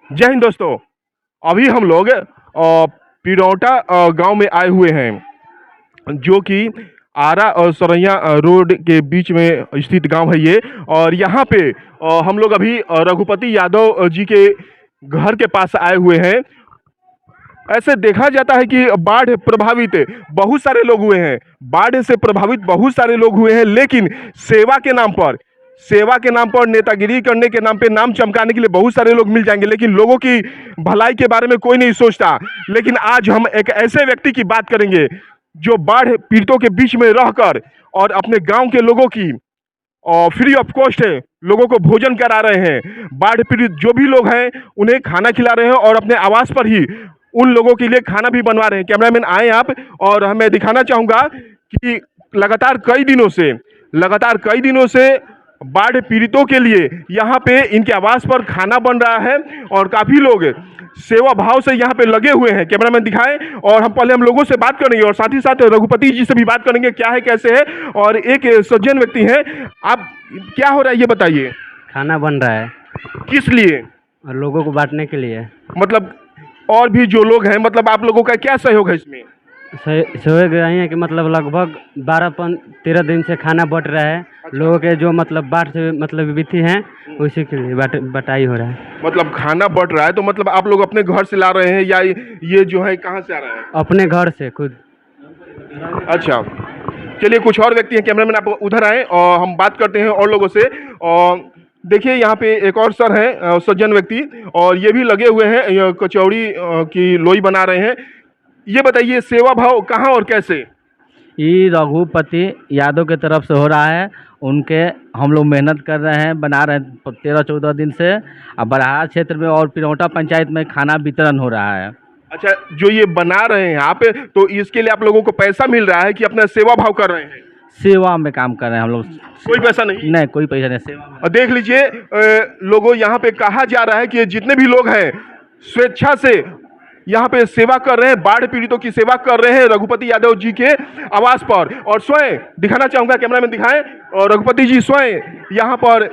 जय हिंद दोस्तों। अभी हम लोग पिरौटा गांव में आए हुए हैं, जो कि आरा और सरैया रोड के बीच में स्थित गांव है ये। और यहाँ पे हम लोग अभी रघुपति यादव जी के घर के पास आए हुए हैं। ऐसे देखा जाता है कि बाढ़ प्रभावित बहुत सारे लोग हुए हैं, बाढ़ से प्रभावित बहुत सारे लोग हुए हैं, लेकिन सेवा के नाम पर सेवा के नाम पर नेतागिरी करने के नाम पे नाम चमकाने के लिए बहुत सारे लोग मिल जाएंगे, लेकिन लोगों की भलाई के बारे में कोई नहीं सोचता। लेकिन आज हम एक ऐसे व्यक्ति की बात करेंगे जो बाढ़ पीड़ितों के बीच में रहकर और अपने गांव के लोगों की और फ्री ऑफ कॉस्ट लोगों को भोजन करा रहे हैं। बाढ़ पीड़ित जो भी लोग हैं उन्हें खाना खिला रहे हैं और अपने आवास पर ही उन लोगों के लिए खाना भी बनवा रहे हैं। कैमरामैन आए आप, और हमें दिखाना चाहूंगा कि लगातार कई दिनों से बाढ़ पीड़ितों के लिए यहाँ पे इनके आवास पर खाना बन रहा है और काफी लोग सेवा भाव से यहाँ पे लगे हुए हैं। कैमरामैन दिखाएं, और हम लोगों से बात करेंगे और साथ ही साथ रघुपति जी से भी बात करेंगे क्या है कैसे है। और एक सज्जन व्यक्ति हैं, आप क्या हो रहा है ये बताइए। खाना बन रहा है किस लिए? और लोगों को बांटने के लिए। मतलब और भी जो लोग हैं, मतलब आप लोगों का क्या सहयोग है इसमें? सहयोग यही है कि मतलब लगभग 12-13 दिन से खाना बट रहा है। लोगों के जो मतलब बाढ़ से मतलब विभीति हैं उसी के लिए बटाई हो रहा है। मतलब खाना बट रहा है तो मतलब आप लोग अपने घर से ला रहे हैं या ये जो है कहाँ से आ रहा है? अपने घर से खुद। अच्छा, चलिए कुछ और व्यक्ति हैं। कैमरामैन आप उधर आए और हम बात करते हैं और लोगों से। और देखिए यहाँ पे एक और सर हैं, सज्जन व्यक्ति, और ये भी लगे हुए हैं, ये कचौड़ी की लोई बना रहे हैं। ये बताइए सेवा भाव कहाँ और कैसे? ये रघुपति यादव के तरफ से हो रहा है। उनके हम लोग मेहनत कर रहे हैं, बना रहे हैं 13-14 दिन से। अब बरहार क्षेत्र में और पिरौटा पंचायत में खाना वितरण हो रहा है। अच्छा, जो ये बना रहे हैं आप, तो इसके लिए आप लोगों को पैसा मिल रहा है कि अपना सेवा भाव कर रहे हैं? सेवा में काम कर रहे हैं हम लोग। कोई पैसा नहीं? नहीं, कोई पैसा नहीं, सेवा में। और देख लीजिए लोगों, यहाँ पे कहा जा रहा है कि जितने भी लोग हैं स्वेच्छा से यहाँ पे सेवा कर रहे हैं, बाढ़ पीड़ितों की सेवा कर रहे हैं रघुपति यादव जी के आवास पर। और स्वयं दिखाना चाहूंगा, कैमरामैन दिखाएं, और रघुपति जी स्वयं यहाँ पर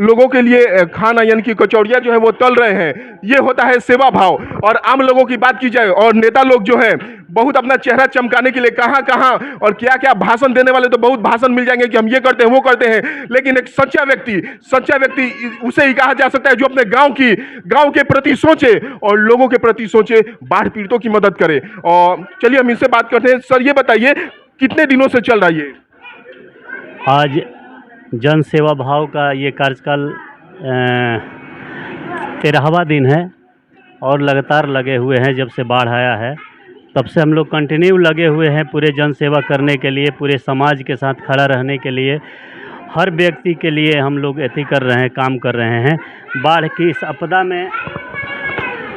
लोगों के लिए खाना यानी कि कचौड़ियाँ जो है वो तल रहे हैं। ये होता है सेवा भाव। और आम लोगों की बात की जाए और नेता लोग जो है बहुत अपना चेहरा चमकाने के लिए कहाँ कहाँ और क्या क्या भाषण देने वाले तो बहुत भाषण मिल जाएंगे कि हम ये करते हैं वो करते हैं, लेकिन एक सच्चा व्यक्ति उसे ही कहा जा सकता है जो अपने गांव के प्रति सोचे और लोगों के प्रति सोचे, बाढ़ पीड़ितों की मदद करे। और चलिए हम इनसे बात करते हैं। सर ये बताइए कितने दिनों से चल रहा है ये? आज जन सेवा भाव का ये कार्यकाल 13वां दिन है और लगातार लगे हुए हैं। जब से बाढ़ आया है तब से हम लोग कंटिन्यू लगे हुए हैं पूरे जन सेवा करने के लिए, पूरे समाज के साथ खड़ा रहने के लिए, हर व्यक्ति के लिए हम लोग ऐसे कर रहे हैं, काम कर रहे हैं। बाढ़ की इस आपदा में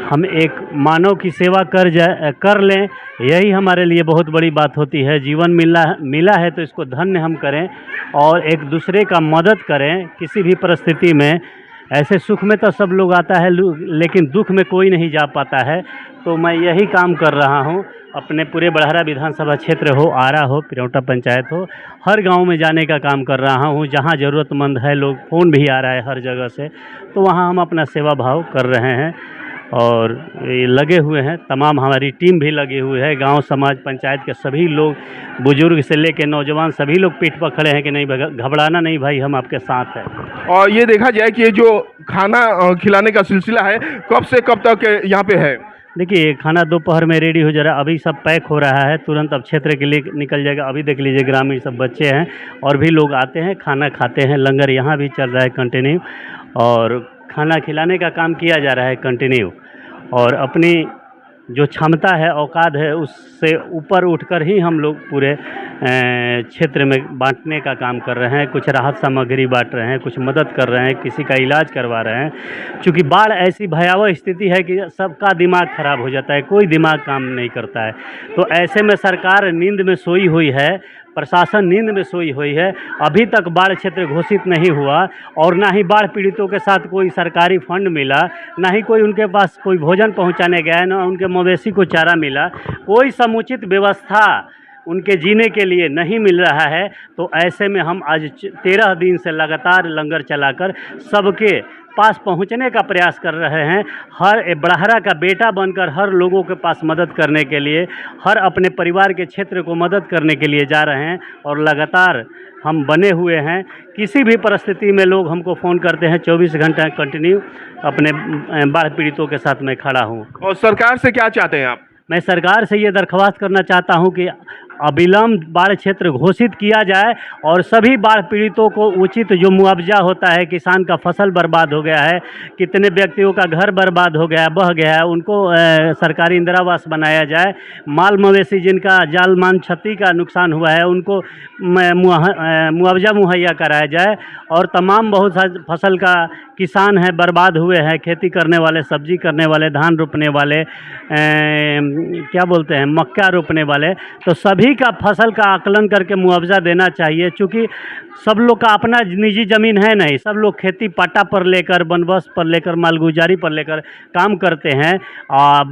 हम एक मानव की सेवा कर लें, यही हमारे लिए बहुत बड़ी बात होती है। जीवन मिला है तो इसको धन्य हम करें और एक दूसरे का मदद करें किसी भी परिस्थिति में। ऐसे सुख में तो सब लोग आता है, लेकिन दुख में कोई नहीं जा पाता है। तो मैं यही काम कर रहा हूँ। अपने पूरे बड़हरा विधानसभा क्षेत्र हो, आरा हो, पिरौटा पंचायत हो, हर गांव में जाने का काम कर रहा हूँ। जहाँ ज़रूरतमंद है, लोग फ़ोन भी आ रहा है हर जगह से, तो वहाँ हम अपना सेवा भाव कर रहे हैं और ये लगे हुए हैं। तमाम हमारी टीम भी लगी हुई है, गांव समाज पंचायत के सभी लोग, बुजुर्ग से लेकर नौजवान सभी लोग पीठ पर खड़े हैं कि नहीं घबराना नहीं भाई, हम आपके साथ हैं। और ये देखा जाए कि ये जो खाना खिलाने का सिलसिला है कब से कब तक यहाँ पे है? देखिए खाना दोपहर में रेडी हो जा रहा है, अभी सब पैक हो रहा है, तुरंत अब क्षेत्र के लिए निकल जाएगा। अभी देख लीजिए ग्रामीण सब बच्चे हैं और भी लोग आते हैं, खाना खाते हैं। लंगर यहाँ भी चल रहा है कंटिन्यू और खाना खिलाने का काम किया जा रहा है कंटिन्यू। और अपनी जो क्षमता है, औकात है, उससे ऊपर उठकर ही हम लोग पूरे क्षेत्र में बांटने का काम कर रहे हैं। कुछ राहत सामग्री बांट रहे हैं, कुछ मदद कर रहे हैं, किसी का इलाज करवा रहे हैं। क्योंकि बाढ़ ऐसी भयावह स्थिति है कि सबका दिमाग खराब हो जाता है, कोई दिमाग काम नहीं करता है। तो ऐसे में सरकार नींद में सोई हुई है, प्रशासन नींद में सोई हुई है। अभी तक बाढ़ क्षेत्र घोषित नहीं हुआ और ना ही बाढ़ पीड़ितों के साथ कोई सरकारी फंड मिला, ना ही कोई उनके पास कोई भोजन पहुंचाने गया, ना उनके मवेशी को चारा मिला। कोई समुचित व्यवस्था उनके जीने के लिए नहीं मिल रहा है। तो ऐसे में हम आज 13 दिन से लगातार लंगर चलाकर सबके पास पहुंचने का प्रयास कर रहे हैं। हर बड़हरा का बेटा बनकर हर लोगों के पास मदद करने के लिए, हर अपने परिवार के क्षेत्र को मदद करने के लिए जा रहे हैं और लगातार हम बने हुए हैं। किसी भी परिस्थिति में लोग हमको फ़ोन करते हैं, 24 घंटा कंटिन्यू अपने बाढ़ पीड़ितों के साथ मैं खड़ा हूँ। और सरकार से क्या चाहते हैं आप? मैं सरकार से ये दरख्वास्त करना चाहता हूँ कि अविलंब बाढ़ क्षेत्र घोषित किया जाए और सभी बाढ़ पीड़ितों को उचित जो मुआवजा होता है, किसान का फसल बर्बाद हो गया है, कितने व्यक्तियों का घर बर्बाद हो गया है, बह गया है, उनको सरकारी इंदिरावास बनाया जाए। माल मवेशी जिनका जाल मान क्षति का नुकसान हुआ है उनको मुआवजा मुहैया कराया जाए। और तमाम बहुत सा फसल का किसान हैं बर्बाद हुए हैं, खेती करने वाले, सब्जी करने वाले, धान रोपने वाले, क्या बोलते हैं, मक्का रोपने वाले, तो सभी का फसल का आकलन करके मुआवजा देना चाहिए। चूँकि सब लोग का अपना निजी ज़मीन है नहीं, सब लोग खेती पाटा पर लेकर, बनबस पर लेकर, मालगुजारी पर लेकर काम करते हैं।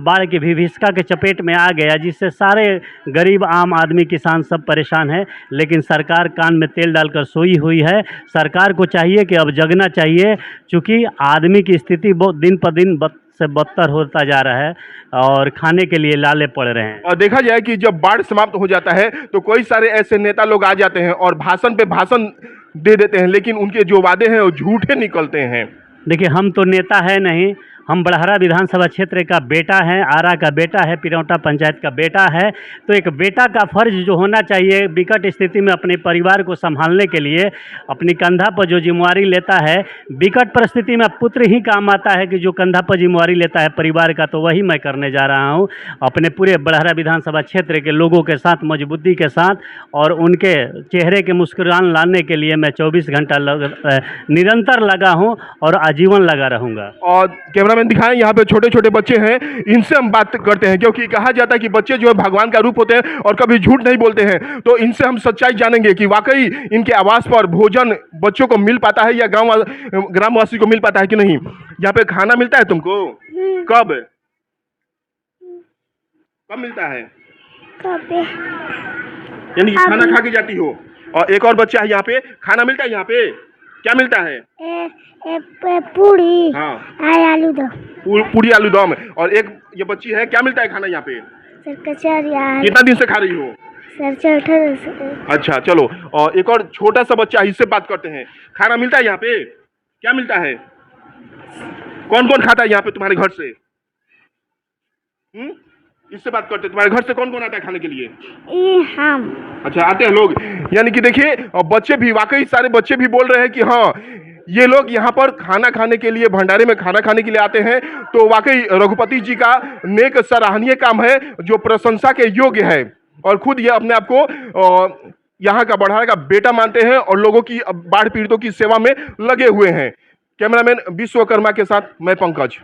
बाढ़ की विभीषिका के चपेट में आ गया, जिससे सारे गरीब आम आदमी किसान सब परेशान है। लेकिन सरकार कान में तेल डालकर सोई हुई है। सरकार को चाहिए कि अब जगना चाहिए, चूँकि आदमी की स्थिति बहुत दिन पर दिन से बदतर होता जा रहा है और खाने के लिए लाले पड़ रहे हैं। और देखा जाए कि जब बाढ़ समाप्त हो जाता है तो कोई सारे ऐसे नेता लोग आ जाते हैं और भाषण पे भाषण दे देते हैं, लेकिन उनके जो वादे हैं वो झूठे निकलते हैं। देखिए, हम तो नेता है नहीं, हम बड़हरा विधानसभा क्षेत्र का बेटा है, आरा का बेटा है, पिरौटा पंचायत का बेटा है। तो एक बेटा का फर्ज जो होना चाहिए, विकट स्थिति में अपने परिवार को संभालने के लिए अपनी कंधा पर जो जिम्मेवारी लेता है, विकट परिस्थिति में पुत्र ही काम आता है कि जो कंधा पर जिम्मेवारी लेता है परिवार का, तो वही मैं करने जा रहा हूँ। अपने पूरे बड़हरा विधानसभा क्षेत्र के लोगों के साथ, मजबूती के साथ, और उनके चेहरे के मुस्कुरान लाने के लिए मैं 24 घंटा निरंतर लगा हूँ और आजीवन लगा रहूँगा। और कैमरामैन दिखाएं, यहाँ पे छोटे छोटे बच्चे हैं, इनसे हम बात करते हैं, क्योंकि कहा जाता है कि बच्चे जो है भगवान का रूप होते हैं और कभी झूठ नहीं बोलते हैं। तो इनसे हम सच्चाई जानेंगे कि वाकई इनके आवास पर भोजन बच्चों को मिल पाता है या ग्रामवासी को मिल पाता है कि नहीं। यहाँ पे खाना मिलता है तुमको? कब कब मिलता है? यानी कि खाना खा के जाती हो। और एक और बच्चा है यहाँ पे, खाना मिलता है यहाँ पे? क्या मिलता है? पूरी। हाँ, आलू दम। पूरी आलू दम। और एक ये बच्ची है, क्या मिलता है खाना यहाँ पे? सर कचौरी। कितना दिन से खा रही हो? सर 18 से। अच्छा, चलो। और एक और छोटा सा बच्चा है, इससे बात करते हैं। खाना मिलता है यहाँ पे? क्या मिलता है? कौन कौन खाता है यहाँ पे तुम्हारे घर से? इससे बात करते हैं। तुम्हारे घर से कौन कौन आता है खाने के लिए? हम। अच्छा, आते हैं लोग। यानी कि देखिए, बच्चे भी, वाकई सारे बच्चे भी बोल रहे हैं कि हाँ, ये लोग यहाँ पर खाना खाने के लिए, भंडारे में खाना खाने के लिए आते हैं। तो वाकई रघुपति जी का नेक सराहनीय काम है, जो प्रशंसा के योग्य है। और खुद ये अपने आप को यहाँ का बड़हरा का बेटा मानते हैं और लोगों की, बाढ़ पीड़ितों की सेवा में लगे हुए हैं। कैमरामैन विश्वकर्मा के साथ मैं पंकज।